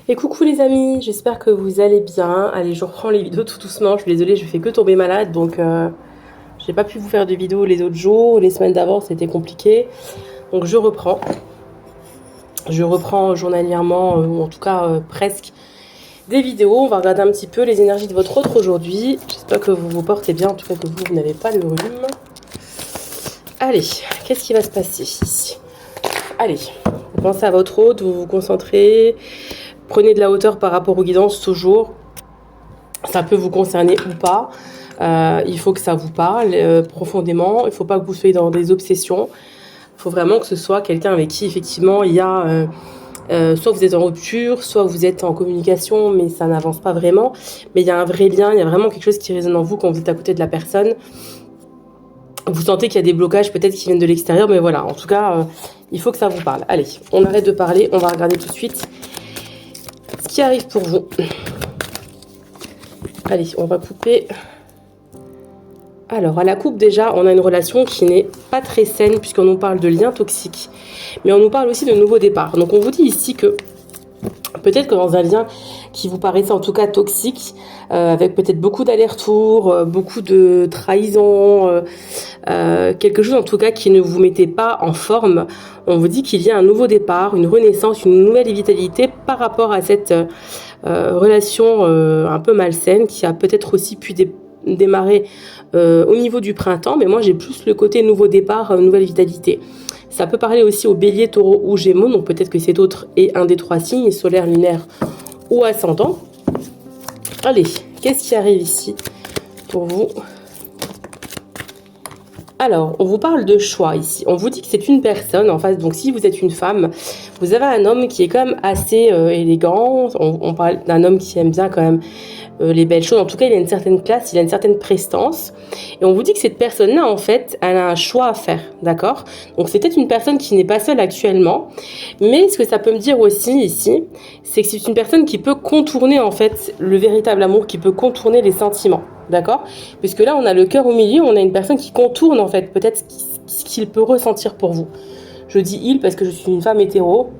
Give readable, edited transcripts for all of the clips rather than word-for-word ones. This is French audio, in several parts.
Et coucou les amis, j'espère que vous allez bien. Allez, je reprends les vidéos tout doucement. Je suis désolée, je fais que tomber malade, donc j'ai pas pu vous faire de vidéos les autres jours. Les semaines d'avant, c'était compliqué. Donc je reprends. Je reprends journalièrement, ou en tout cas presque, des vidéos. On va regarder un petit peu les énergies de votre autre aujourd'hui. J'espère que vous vous portez bien, en tout cas que vous n'avez pas le rhume. Allez, qu'est-ce qui va se passer ici? Allez, vous pensez à votre autre, vous vous concentrez. Prenez de la hauteur par rapport aux guidances toujours. Ça peut vous concerner ou pas. Il faut que ça vous parle profondément. Il ne faut pas que vous soyez dans des obsessions. Il faut vraiment que ce soit quelqu'un avec qui, effectivement, il y a... soit vous êtes en rupture, soit vous êtes en communication, mais ça n'avance pas vraiment. Mais il y a un vrai lien, il y a vraiment quelque chose qui résonne en vous quand vous êtes à côté de la personne. Vous sentez qu'il y a des blocages peut-être qui viennent de l'extérieur, mais voilà, en tout cas, il faut que ça vous parle. Allez, on arrête de parler, on va regarder tout de suite ce qui arrive pour vous. Allez, on va couper. Alors, à la coupe, déjà, on a une relation qui n'est pas très saine, puisqu'on nous parle de liens toxiques. Mais on nous parle aussi de nouveaux départs. Donc, on vous dit ici que peut-être que dans un lien qui vous paraissait en tout cas toxique, avec peut-être beaucoup d'allers-retours, beaucoup de trahison, quelque chose en tout cas qui ne vous mettait pas en forme, on vous dit qu'il y a un nouveau départ, une renaissance, une nouvelle vitalité par rapport à cette relation un peu malsaine qui a peut-être aussi pu démarrer au niveau du printemps, mais moi j'ai plus le côté nouveau départ, nouvelle vitalité. Ça peut parler aussi au bélier, taureau ou gémeaux, donc peut-être que c'est autre et un des trois signes, solaire, lunaire ou ascendant. Allez, qu'est-ce qui arrive ici pour vous? Alors, on vous parle de choix ici. On vous dit que c'est une personne en face. Donc, si vous êtes une femme, vous avez un homme qui est quand même assez élégant. On parle d'un homme qui aime bien quand même les belles choses. En tout cas, il a une certaine classe, il a une certaine prestance. Et on vous dit que cette personne-là, en fait, elle a un choix à faire, d'accord? Donc, c'est peut-être une personne qui n'est pas seule actuellement. Mais ce que ça peut me dire aussi ici, c'est que c'est une personne qui peut contourner, en fait, le véritable amour, qui peut contourner les sentiments. D'accord? Puisque là, on a le cœur au milieu, on a une personne qui contourne, en fait, peut-être ce qu'il peut ressentir pour vous. Je dis il parce que je suis une femme hétéro,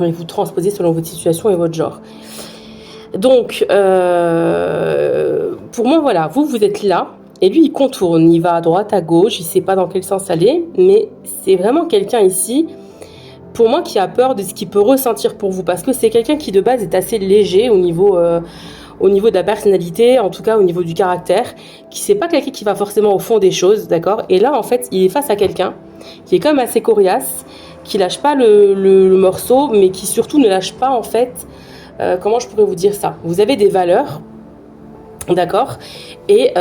mais vous transposez selon votre situation et votre genre. Donc, pour moi, voilà, vous êtes là, et lui, il contourne, il va à droite, à gauche, il ne sait pas dans quel sens aller, mais c'est vraiment quelqu'un ici, pour moi, qui a peur de ce qu'il peut ressentir pour vous, parce que c'est quelqu'un qui, de base, est assez léger au niveau de la personnalité, en tout cas au niveau du caractère, qui c'est pas quelqu'un qui va forcément au fond des choses, d'accord? Et là, en fait, il est face à quelqu'un qui est quand même assez coriace, qui lâche pas le morceau, mais qui surtout ne lâche pas, en fait, comment je pourrais vous dire ça? Vous avez des valeurs, d'accord? Et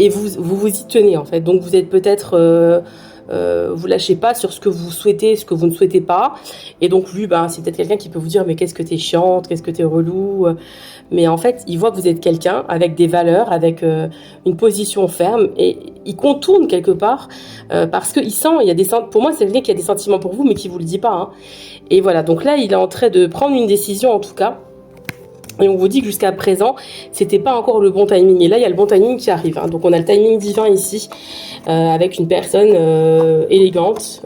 vous y tenez, en fait. Donc, vous êtes peut-être... vous lâchez pas sur ce que vous souhaitez, ce que vous ne souhaitez pas. Et donc lui, c'est peut-être quelqu'un qui peut vous dire mais qu'est-ce que t'es chiante, qu'est-ce que t'es relou. Mais en fait, il voit que vous êtes quelqu'un avec des valeurs, avec une position ferme et il contourne quelque part parce qu'il sent, il y a des pour moi c'est quelqu'un qui a des sentiments pour vous mais qui vous le dit pas. Hein. Et voilà, donc là il est en train de prendre une décision en tout cas. Et on vous dit que jusqu'à présent, c'était pas encore le bon timing. Et là, il y a le bon timing qui arrive. Hein. Donc, on a le timing divin ici, avec une personne élégante,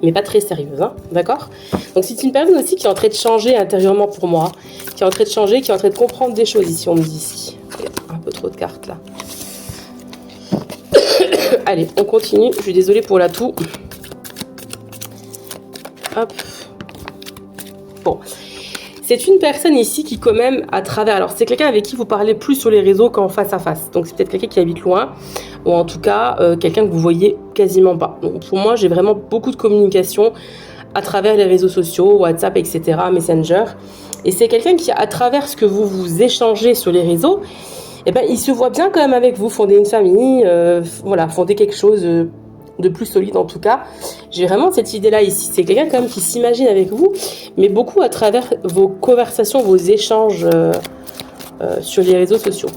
mais pas très sérieuse. Hein. D'accord? Donc, c'est une personne aussi qui est en train de changer intérieurement pour moi. Qui est en train de changer, qui est en train de comprendre des choses ici, on me dit ici. Un peu trop de cartes, là. Allez, on continue. Je suis désolée pour la toux. Hop. Bon. C'est une personne ici qui quand même à travers... Alors c'est quelqu'un avec qui vous parlez plus sur les réseaux qu'en face à face. Donc c'est peut-être quelqu'un qui habite loin ou en tout cas quelqu'un que vous voyez quasiment pas. Donc pour moi j'ai vraiment beaucoup de communication à travers les réseaux sociaux, WhatsApp, etc., Messenger. Et c'est quelqu'un qui à travers ce que vous échangez sur les réseaux, eh ben, il se voit bien quand même avec vous, fonder une famille, voilà, fonder quelque chose... de plus solide en tout cas. J'ai vraiment cette idée-là ici. C'est quelqu'un quand même qui s'imagine avec vous, mais beaucoup à travers vos conversations, vos échanges sur les réseaux sociaux.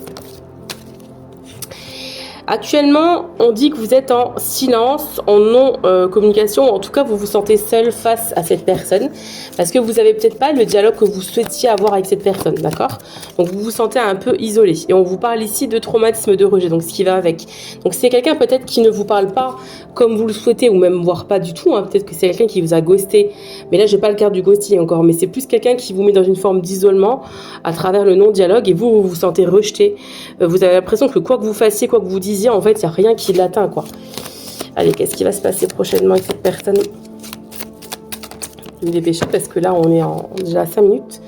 Actuellement, on dit que vous êtes en silence, en non-communication, en tout cas, vous vous sentez seul face à cette personne, parce que vous n'avez peut-être pas le dialogue que vous souhaitiez avoir avec cette personne, d'accord? Donc, vous vous sentez un peu isolé. Et on vous parle ici de traumatisme de rejet, donc ce qui va avec. Donc, c'est quelqu'un peut-être qui ne vous parle pas comme vous le souhaitez, ou même voire pas du tout, hein. Peut-être que c'est quelqu'un qui vous a ghosté. Mais là, j'ai pas le carte du ghosting encore, mais c'est plus quelqu'un qui vous met dans une forme d'isolement à travers le non-dialogue, et vous vous sentez rejeté. Vous avez l'impression que quoi que vous fassiez, quoi que vous disiez, en fait, il n'y a rien qui l'atteint, quoi. Allez, qu'est-ce qui va se passer prochainement avec cette personne? Je vais me dépêcher parce que là, on est déjà à 5 minutes.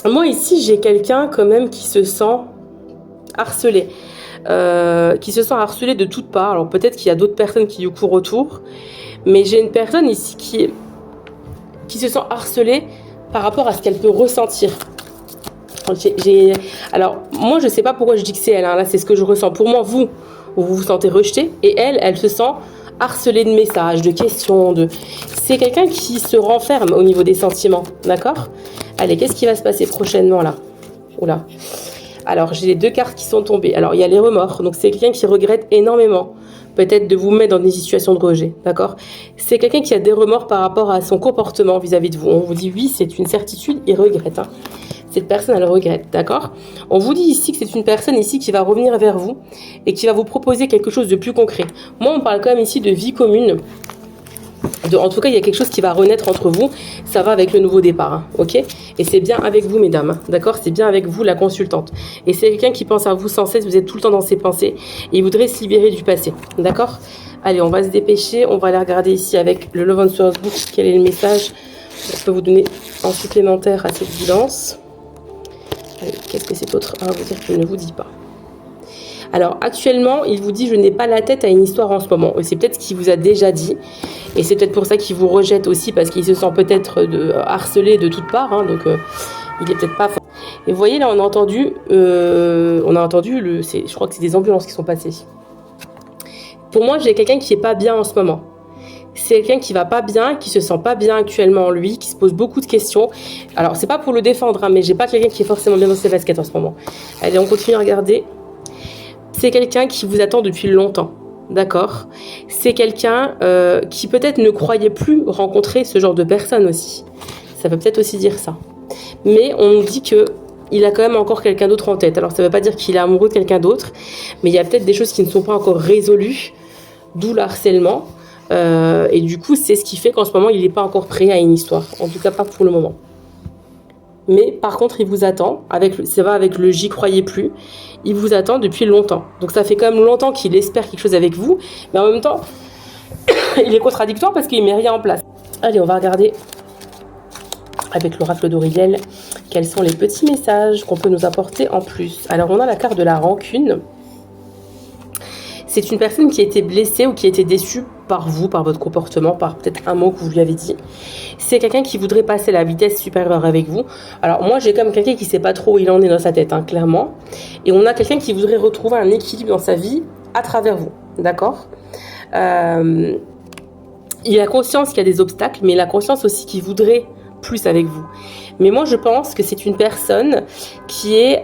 Moi, ici, j'ai quelqu'un quand même qui se sent harcelé. Qui se sent harcelé de toutes parts. Alors, peut-être qu'il y a d'autres personnes qui lui courent autour. Mais j'ai une personne ici qui se sent harcelée par rapport à ce qu'elle peut ressentir. Alors, moi, je sais pas pourquoi je dis que c'est elle. Hein. Là, c'est ce que je ressens. Pour moi, vous vous sentez rejeté. Et elle se sent harcelée de messages, de questions. C'est quelqu'un qui se renferme au niveau des sentiments. D'accord? Allez, qu'est-ce qui va se passer prochainement, là? Oula. Alors, j'ai les 2 cartes qui sont tombées. Alors, il y a les remords. Donc, c'est quelqu'un qui regrette énormément. Peut-être de vous mettre dans des situations de rejet. D'accord? C'est quelqu'un qui a des remords par rapport à son comportement vis-à-vis de vous. On vous dit, oui, c'est une certitude, il regrette. Hein. Cette personne, elle regrette, d'accord? On vous dit ici que c'est une personne ici qui va revenir vers vous et qui va vous proposer quelque chose de plus concret. Moi, on parle quand même ici de vie commune. En tout cas, il y a quelque chose qui va renaître entre vous. Ça va avec le nouveau départ, hein, ok? Et c'est bien avec vous, mesdames, hein, d'accord? C'est bien avec vous, la consultante. Et c'est quelqu'un qui pense à vous sans cesse. Vous êtes tout le temps dans ses pensées. Et il voudrait se libérer du passé, d'accord? Allez, on va se dépêcher. On va aller regarder ici avec le Love Answers Book. Quel est le message que je peux vous donner en supplémentaire à cette guidance? Allez, qu'est-ce que c'est autre à vous dire que je ne vous dis pas? Alors, actuellement, il vous dit « Je n'ai pas la tête à une histoire en ce moment ». C'est peut-être ce qu'il vous a déjà dit. Et c'est peut-être pour ça qu'il vous rejette aussi, parce qu'il se sent peut-être harcelé de toutes parts. Hein, donc, il est peut-être pas... Et vous voyez, là, on a entendu je crois que c'est des ambulances qui sont passées. Pour moi, j'ai quelqu'un qui est pas bien en ce moment. C'est quelqu'un qui va pas bien, qui se sent pas bien actuellement en lui, qui se pose beaucoup de questions. Alors, c'est pas pour le défendre, hein, mais j'ai pas quelqu'un qui est forcément bien dans ses baskets en ce moment. Allez, on continue à regarder. C'est quelqu'un qui vous attend depuis longtemps, d'accord? C'est quelqu'un qui peut-être ne croyait plus rencontrer ce genre de personne aussi. Ça veut peut-être aussi dire ça. Mais on nous dit que il a quand même encore quelqu'un d'autre en tête. Alors, ça veut pas dire qu'il est amoureux de quelqu'un d'autre, mais il y a peut-être des choses qui ne sont pas encore résolues, d'où le harcèlement. Et du coup, c'est ce qui fait qu'en ce moment, il n'est pas encore prêt à une histoire. En tout cas, pas pour le moment. Mais par contre, il vous attend. Ça va avec le j'y croyais plus. Il vous attend depuis longtemps. Donc ça fait quand même longtemps qu'il espère quelque chose avec vous. Mais en même temps, il est contradictoire parce qu'il ne met rien en place. Allez, on va regarder avec l'oracle d'Auriel quels sont les petits messages qu'on peut nous apporter en plus. Alors, on a la carte de la rancune. C'est une personne qui a été blessée ou qui a été déçue par vous, par votre comportement, par peut-être un mot que vous lui avez dit. C'est quelqu'un qui voudrait passer la vitesse supérieure avec vous. Alors moi, j'ai comme quelqu'un qui ne sait pas trop où il en est dans sa tête, hein, clairement. Et on a quelqu'un qui voudrait retrouver un équilibre dans sa vie à travers vous, d'accord? Il a conscience qu'il y a des obstacles, mais il a conscience aussi qu'il voudrait plus avec vous. Mais moi, je pense que c'est une personne qui est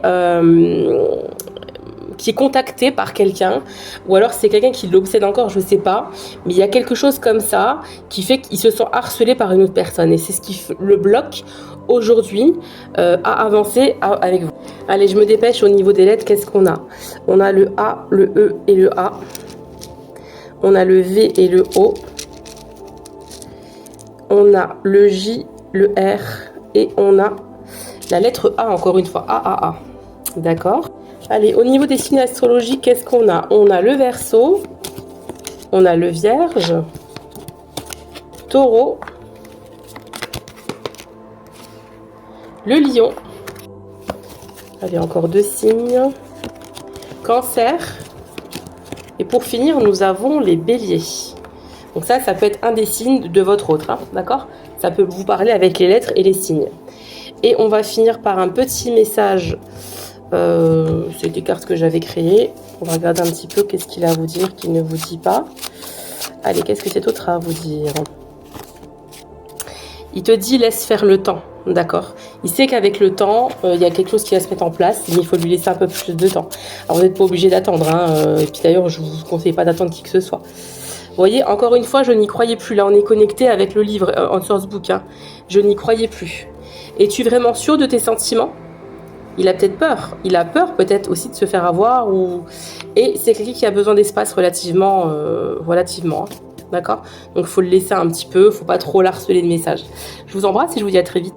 contacté par quelqu'un, ou alors c'est quelqu'un qui l'obsède encore, je sais pas, mais il y a quelque chose comme ça qui fait qu'il se sent harcelé par une autre personne, et c'est ce qui le bloque aujourd'hui à avancer avec vous. Allez, je me dépêche au niveau des lettres. Qu'est-ce qu'on a? On a le A, le E et le A. On a le V et le O. On a le J, le R, et on a la lettre A, encore une fois, A. D'accord? Allez, au niveau des signes astrologiques, qu'est-ce qu'on a? On a le Verseau, on a le Vierge, Taureau, le Lion. Allez, encore 2 signes. Cancer. Et pour finir, nous avons les Béliers. Donc ça peut être un des signes de votre autre, hein, d'accord? Ça peut vous parler avec les lettres et les signes. Et on va finir par un petit message. C'est des cartes que j'avais créées. On va regarder un petit peu qu'est-ce qu'il a à vous dire, qu'il ne vous dit pas. Allez, qu'est-ce que c'est autre à vous dire? Il te dit laisse faire le temps, d'accord? Il sait qu'avec le temps, il y a quelque chose qui va se mettre en place, mais il faut lui laisser un peu plus de temps. Alors vous n'êtes pas obligé d'attendre, hein, et puis d'ailleurs je vous conseille pas d'attendre qui que ce soit. Vous voyez, encore une fois, je n'y croyais plus. Là, on est connecté avec le livre en sourcebook, hein. Je n'y croyais plus. Es-tu vraiment sûr de tes sentiments? Il a peut-être peur. Il a peur peut-être aussi de se faire avoir. Et c'est quelqu'un qui a besoin d'espace relativement. Hein. D'accord? Donc, il faut le laisser un petit peu. Il ne faut pas trop l'harceler de messages. Je vous embrasse et je vous dis à très vite.